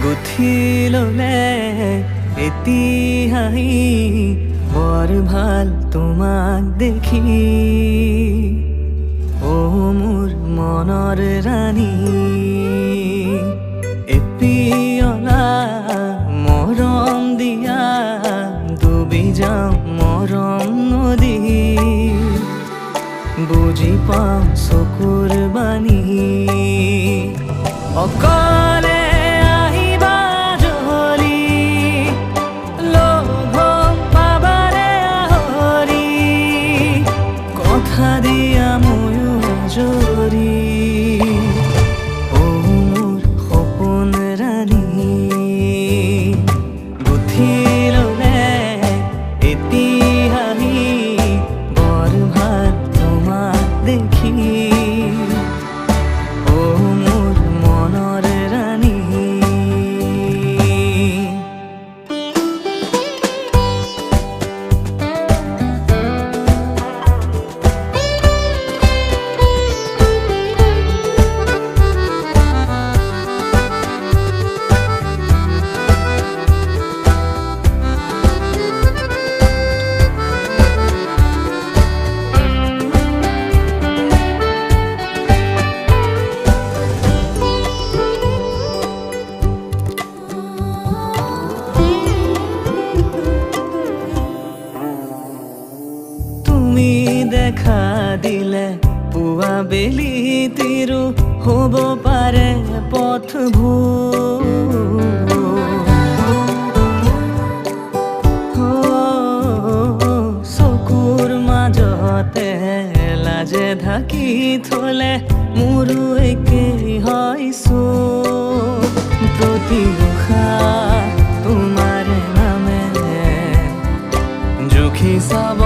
গুঠি ললে এতিয়াই বৰ ভাল তোমাক দেখি। অ মোৰ মনৰ ৰাণী, এপিয়লা মৰম দিয়া ডুবি যাওঁ মৰম নদী। বুজি পাওঁ চকুৰ বাণী, অকলে আহিবা জলি লগ পাবাৰে আহৰি। কথা দিয়া ময়ো আজৰি, অ মোৰ সপোন ৰাণী। গুঠি ললে এতিয়াই বৰ ভাল তোমাক দেখি। অ মোৰ মনৰ ৰাণী। দেখা দিলে পুৱা বেলি তিৰো হ'ব পাৰে পথবোৰ। চকুৰ মাজতে লাজে ঢাকি থলে মোৰো একেই হৈছো। প্ৰতি উশাহ তোমাৰ নামে জুখি চাব